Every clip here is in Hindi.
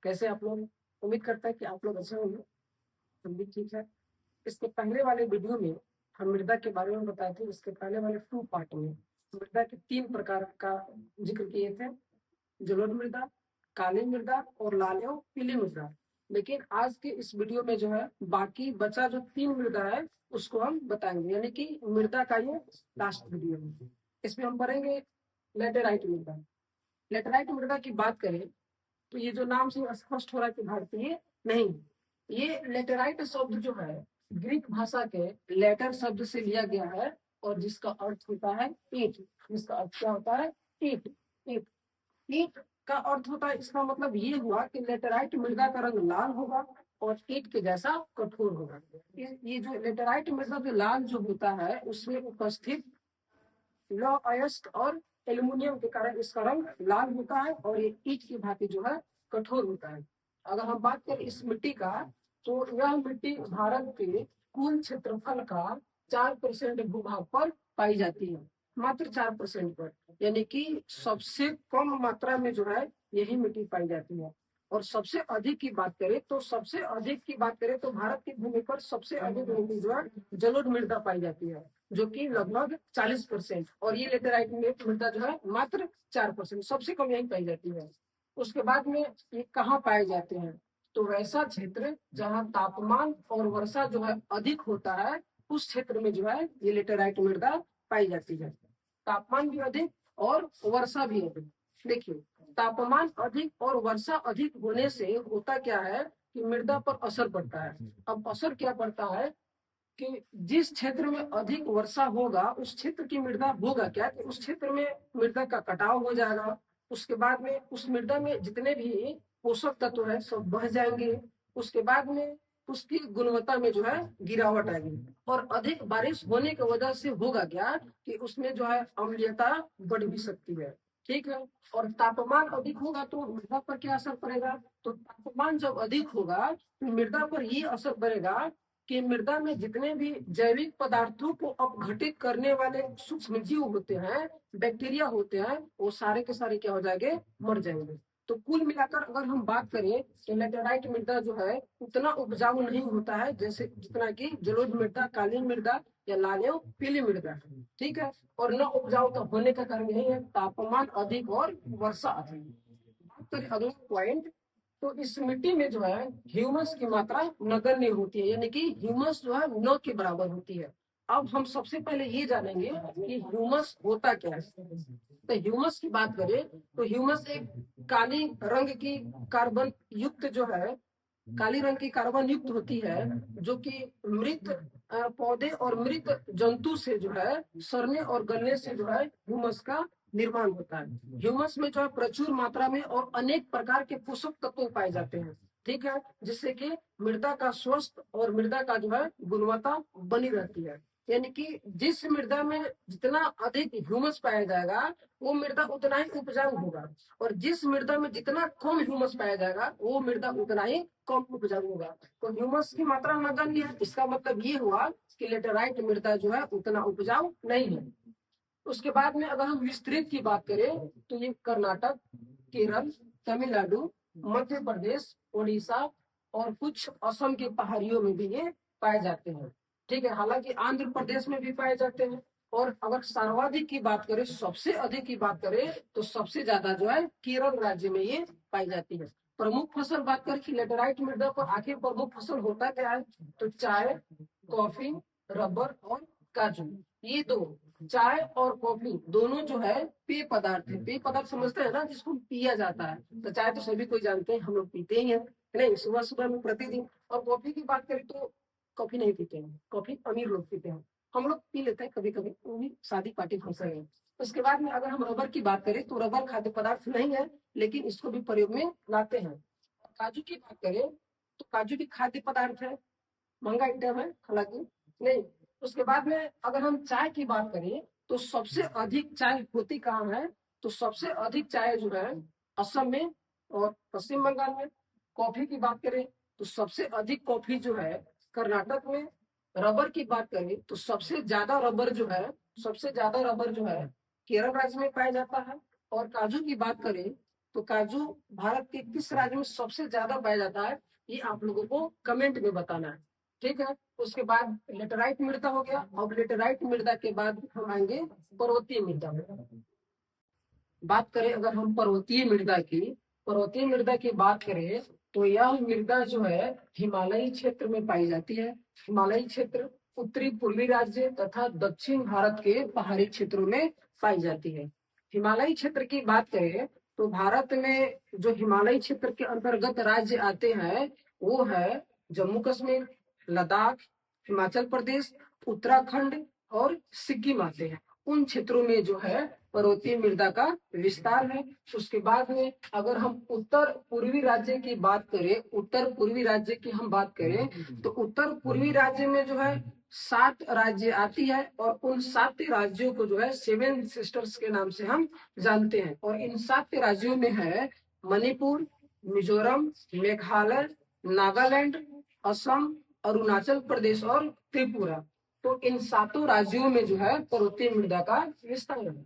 कैसे आप लोग? उम्मीद करता है कि आप लोग अच्छे होंगे। हम भी ठीक है। इसके पहले वाले वीडियो में हम मृदा के बारे में बताए थे। इसके पहले वाले 2 पार्ट में मृदा के 3 प्रकार का जिक्र किए थे। जलोढ़ मृदा, काली मृदा और लाल एवं पीली मृदा। लेकिन आज के इस वीडियो में जो है बाकी बचा जो 3 मृदा है उसको हम बताएंगे, यानी कि मृदा का ये लास्ट वीडियो है। इसमें हम पढ़ेंगे लेटेराइट मृदा। लेटेराइट मृदा की बात करें तो ये जो नाम से स्पष्ट हो रहा है कि भारतीय नहीं, ये लेटेराइट शब्द जो है ग्रीक भाषा के लेटर शब्द से लिया गया है और जिसका अर्थ होता है ईंट। जिसका अर्थ क्या होता है? ईंट। ईंट ईंट का अर्थ होता है, इसका मतलब ये हुआ कि लेटेराइट मृदा का रंग लाल होगा और ईंट के जैसा कठोर होगा। ये जो लेटेराइट मृदा जो लाल जो होता है उसमें उपस्थित लौह अयस्क और एल्युमिनियम के कारण इसका रंग लाल होता है और ये ईंट की भांति जो है कठोर होता है। अगर हम बात करें इस मिट्टी का, तो यह मिट्टी भारत के कुल क्षेत्रफल का 4% भूभाग पर पाई जाती है। मात्र 4% पर, यानी कि सबसे कम मात्रा में जो है यही मिट्टी पाई जाती है। और सबसे अधिक की बात करें तो भारत की भूमि पर सबसे अधिक मिट्टी जो है जलोढ़ मृदा पाई जाती है, जो कि लगभग 40%। और ये लेटेराइट मृदा जो है मात्र 4%, सबसे कम यही पाई जाती है। उसके बाद में ये कहाँ पाए जाते हैं? तो वैसा क्षेत्र जहाँ तापमान और वर्षा जो है अधिक होता है उस क्षेत्र में जो है ये लेटेराइट मृदा पाई जाती है। तापमान भी अधिक और वर्षा भी अधिक। देखिए, तापमान अधिक और वर्षा अधिक होने से होता क्या है कि मृदा पर असर पड़ता है। अब असर क्या पड़ता है कि जिस क्षेत्र में अधिक वर्षा होगा उस क्षेत्र की मृदा होगा क्या कि उस क्षेत्र में मृदा का कटाव हो जाएगा। उसके बाद में उस मृदा में जितने भी पोषक तत्व है सब बह जाएंगे। उसके बाद में उसकी गुणवत्ता में जो है गिरावट आएगी। और अधिक बारिश होने की वजह से होगा क्या कि उसमें जो है अम्लीयता बढ़ भी सकती है। ठीक है। और तापमान अधिक होगा तो मृदा पर क्या असर पड़ेगा? तो तापमान जब अधिक होगा तो मृदा पर ये असर पड़ेगा कि मृदा में जितने भी जैविक पदार्थों को अपघटित करने वाले सूक्ष्म जीव होते हैं, बैक्टीरिया होते हैं, वो सारे के सारे क्या हो जाएंगे? मर जाएंगे। तो कुल मिलाकर अगर हम बात करें तो लेटेराइट मृदा जो है उतना उपजाऊ नहीं होता है जैसे जितना कि जलोढ़ मृदा, काली मृदा या लाल एवं पीली मृदा। ठीक है। और न उपजाऊ तो होने का कारण यही है तापमान अधिक और वर्षा अधिक। बात करें अगला पॉइंट, तो इस मिट्टी में जो है ह्यूमस की मात्रा नगण्य होती है, यानी कि ह्यूमस जो है न के बराबर होती है। अब हम सबसे पहले ये जानेंगे कि ह्यूमस होता क्या है। तो ह्यूमस की बात करें तो ह्यूमस एक काली रंग की कार्बन युक्त जो है काली रंग की कार्बन युक्त होती है जो कि मृत पौधे और मृत जंतु से जो है सड़ने और गलने से जो है ह्यूमस का निर्माण होता है। ह्यूमस में जो है प्रचुर मात्रा में और अनेक प्रकार के पोषक तत्व पाए जाते हैं। ठीक है। जिससे कि मृदा का स्वस्थ और मृदा का जो है गुणवत्ता बनी रहती है। यानी कि जिस मृदा में जितना अधिक ह्यूमस पाया जाएगा वो मृदा उतना ही उपजाऊ होगा, और जिस मृदा में जितना कम ह्यूमस पाया जाएगा वो मृदा उतना ही कम उपजाऊ होगा। तो ह्यूमस की मात्रा नगण्य है, इसका मतलब ये हुआ कि लेटेराइट मृदा जो है उतना उपजाऊ नहीं है। उसके बाद में अगर हम विस्तृत की बात करें तो ये कर्नाटक, केरल, तमिलनाडु, मध्य प्रदेश, उड़ीसा और कुछ असम के पहाड़ियों में भी ये पाए जाते हैं। ठीक है। हालांकि आंध्र प्रदेश में भी पाए जाते हैं। और अगर सर्वाधिक की बात करें, सबसे अधिक की बात करें तो सबसे ज्यादा जो है केरल राज्य में ये पाई जाती है। प्रमुख फसल बात करें कि लेटेराइट मृदा पर आखिर प्रमुख फसल होता क्या है, तो चाय, कॉफी, रबर और काजू। ये दो, चाय और कॉफी दोनों जो है पेय पदार्थ है। पेय पदार्थ समझते हैं ना, जिसको पिया जाता है। तो चाय तो सभी कोई जानते हैं, हम लोग पीते ही हैं नहीं, सुबह सुबह में प्रतिदिन। और कॉफी की बात करें तो कॉफी नहीं पीते हैं, कॉफी अमीर लोग पीते हैं। हम लोग पी लेते हैं कभी कभी, वो भी शादी पार्टी फंक्शन है। उसके बाद में अगर हम रबर की बात करें तो रबर खाद्य पदार्थ नहीं है, लेकिन इसको भी प्रयोग में लाते हैं। काजू की बात करें तो काजू भी खाद्य पदार्थ है, महंगा आइटम है हालांकि नहीं। उसके बाद में अगर हम चाय की बात करें तो सबसे अधिक चाय होती कहाँ है, तो सबसे अधिक चाय जो है असम में और पश्चिम बंगाल में। कॉफी की बात करें तो सबसे अधिक कॉफी जो है कर्नाटक में। रबर की बात करें तो सबसे ज्यादा रबर जो है केरल राज्य में पाया जाता है। और काजू की बात करें तो काजू भारत के किस राज्य में सबसे ज्यादा पाया जाता है, ये आप लोगों को कमेंट में बताना है। ठीक है, उसके बाद लेटेराइट मृदा हो गया। अब लेटेराइट मृदा के बाद हम आएंगे पर्वतीय मृदा में। बात करें अगर हम पर्वतीय मृदा की बात करें तो यह मृदा जो है हिमालयी क्षेत्र में पाई जाती है। हिमालयी क्षेत्र उत्तरी पूर्वी राज्य तथा दक्षिण भारत के पहाड़ी क्षेत्रों में पाई जाती है। हिमालयी क्षेत्र की बात करें तो भारत में जो हिमालयी क्षेत्र के अंतर्गत राज्य आते हैं वो है जम्मू कश्मीर, लद्दाख, हिमाचल प्रदेश, उत्तराखंड और सिक्किम आते हैं। उन क्षेत्रों में जो है पर्वतीय मृदा का विस्तार है। उसके बाद में अगर हम उत्तर पूर्वी राज्य की बात करें, तो उत्तर पूर्वी राज्य में जो है 7 राज्य आती है और उन 7 राज्यों को जो है 7 सिस्टर्स के नाम से हम जानते हैं। और इन 7 राज्यों में है मणिपुर, मिजोरम, मेघालय, नागालैंड, असम, अरुणाचल प्रदेश और त्रिपुरा। तो इन 7 राज्यों में जो है पर्वतीय मृदा का विस्तार है।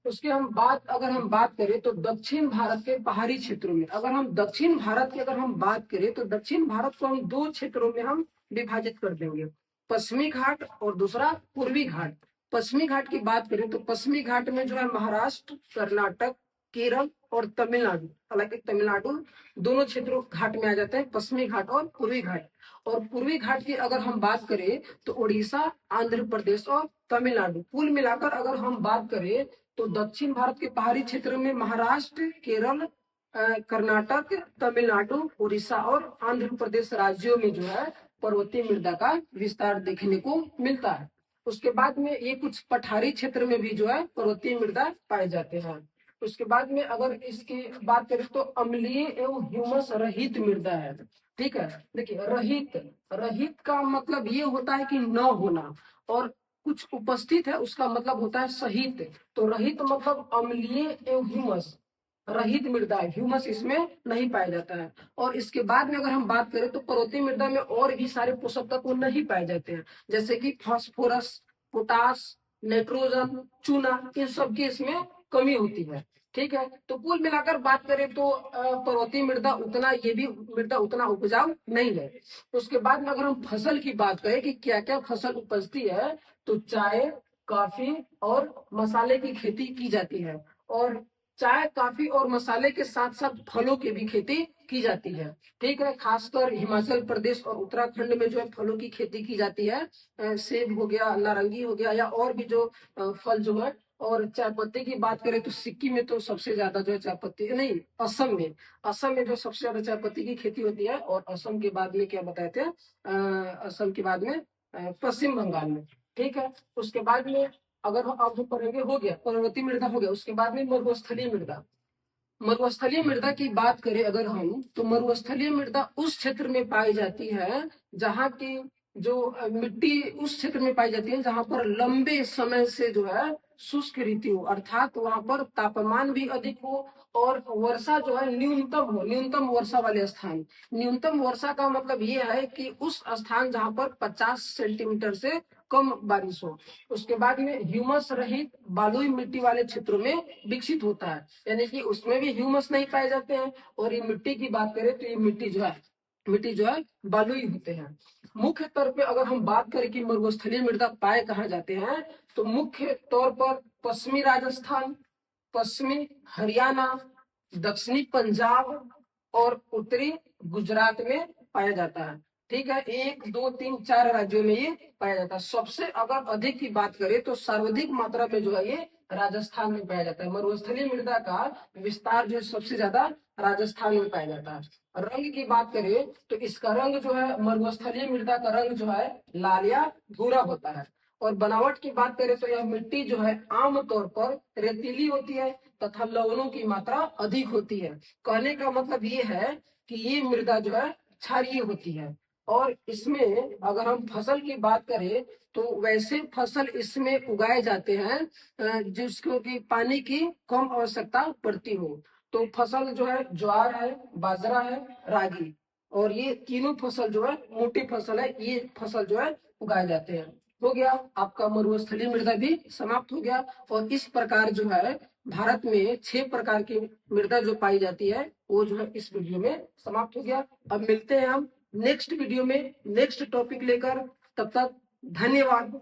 उसके अगर हम बात करें तो दक्षिण भारत के पहाड़ी क्षेत्रों में, अगर हम बात करें तो दक्षिण भारत को हम 2 क्षेत्रों में हम विभाजित कर देंगे, पश्चिमी घाट और दूसरा पूर्वी घाट। पश्चिमी घाट की बात करें तो पश्चिमी घाट में जो है महाराष्ट्र, कर्नाटक, केरल और तमिलनाडु, हालांकि तमिलनाडु दोनों क्षेत्रों घाट में आ जाते हैं, पश्चिमी घाट और पूर्वी घाट। और पूर्वी घाट की अगर हम बात करें तो उड़ीसा, आंध्र प्रदेश और तमिलनाडु। कुल मिलाकर अगर हम बात करें तो दक्षिण भारत के पहाड़ी क्षेत्र में महाराष्ट्र, केरल, कर्नाटक, तमिलनाडु, उड़ीसा और आंध्र प्रदेश राज्यों में जो है पर्वतीय मृदा का विस्तार देखने को मिलता है। उसके बाद में ये कुछ पठारी क्षेत्र में भी जो है पर्वतीय मृदा पाए जाते हैं। उसके बाद में अगर इसकी बात करें तो अम्लीय एवं ह्यूमस रहित मृदा है। ठीक है, देखिए रहित का मतलब ये होता है कि न होना, और कुछ उपस्थित है उसका मतलब होता है सहित। तो रहित मतलब अम्लीय एवं ह्यूमस रहित मृदा है, ह्यूमस इसमें नहीं पाया जाता है। और इसके बाद में अगर हम बात करें तो पर्वतीय मृदा में और भी सारे पोषक तत्व नहीं पाए जाते हैं, जैसे कि फास्फोरस, पोटास, नाइट्रोजन, चूना, इन सब की इसमें कमी होती है। ठीक है, तो कुल मिलाकर बात करें तो पर्वतीय मृदा उतना उपजाऊ नहीं है। उसके बाद में अगर हम फसल की बात करें कि क्या क्या फसल उपजती है, तो चाय, कॉफी और मसाले की खेती की जाती है। और चाय, कॉफी और मसाले के साथ साथ फलों की भी खेती की जाती है। ठीक है, खासकर हिमाचल प्रदेश और उत्तराखंड में जो है फलों की खेती की जाती है। सेब हो गया, नारंगी हो गया, या और भी जो फल जो है। और चाय पत्ती की बात करें तो सिक्किम में तो सबसे ज्यादा जो है चाय पत्ती नहीं, असम में जो सबसे ज्यादा चाय पत्ती की खेती होती है। और असम के बाद में क्या बताए थे, असम के बाद में पश्चिम बंगाल में। ठीक है, उसके बाद में अगर हम अब जो पढ़ेंगे, हो गया पर्वतीय मृदा हो गया। उसके बाद में मरुस्थलीय मृदा की बात करें अगर हम, तो मरुस्थलीय मृदा उस क्षेत्र में पाई जाती है जहाँ की जो मिट्टी उस क्षेत्र में पाई जाती है जहाँ पर लंबे समय से जो है शुष्क ऋतु हो, अर्थात वहां पर तापमान भी अधिक हो और वर्षा जो है न्यूनतम वर्षा वाले स्थान। न्यूनतम वर्षा का मतलब ये है कि उस स्थान जहाँ पर 50 सेंटीमीटर से कम बारिश हो। उसके बाद में ह्यूमस रहित बालुई मिट्टी वाले क्षेत्रों में विकसित होता है, यानी कि उसमें भी ह्यूमस नहीं पाए जाते हैं। और ये मिट्टी की बात करें तो ये मिट्टी जो है बालुई होते हैं। मुख्य तौर पे अगर हम बात करें कि मरुस्थलीय मृदा पाए कहाँ जाते हैं, तो मुख्य तौर पर पश्चिमी राजस्थान, पश्चिमी हरियाणा, दक्षिणी पंजाब और उत्तरी गुजरात में पाया जाता है। ठीक है, 1, 2, 3, 4 राज्यों में ये पाया जाता है। सबसे अगर अधिक की बात करें तो सर्वाधिक मात्रा में जो है ये राजस्थान में पाया जाता है। मरुस्थलीय मृदा का विस्तार जो है सबसे ज्यादा राजस्थान में पाया जाता है। रंग की बात करें तो इसका रंग जो है, मरुस्थलीय मृदा का रंग जो है लाल या भूरा होता है। और बनावट की बात करें तो यह मिट्टी जो है आमतौर पर रेतीली होती है तथा लवणों की मात्रा अधिक होती है। कहने का मतलब ये है कि ये मृदा जो है क्षारीय होती है। और इसमें अगर हम फसल की बात करें तो वैसे फसल इसमें उगाए जाते हैं जिसको कि पानी की कम आवश्यकता पड़ती हो। तो फसल जो है ज्वार है, बाजरा है, रागी, और ये तीनों फसल जो है मोटी फसल है, ये फसल जो है उगाए जाते हैं। हो गया आपका मरुस्थलीय मृदा भी समाप्त हो गया। और इस प्रकार जो है भारत में 6 प्रकार की मृदा जो पाई जाती है वो जो है इस वीडियो में समाप्त हो गया। अब मिलते हैं हम नेक्स्ट वीडियो में नेक्स्ट टॉपिक लेकर, तब तक धन्यवाद।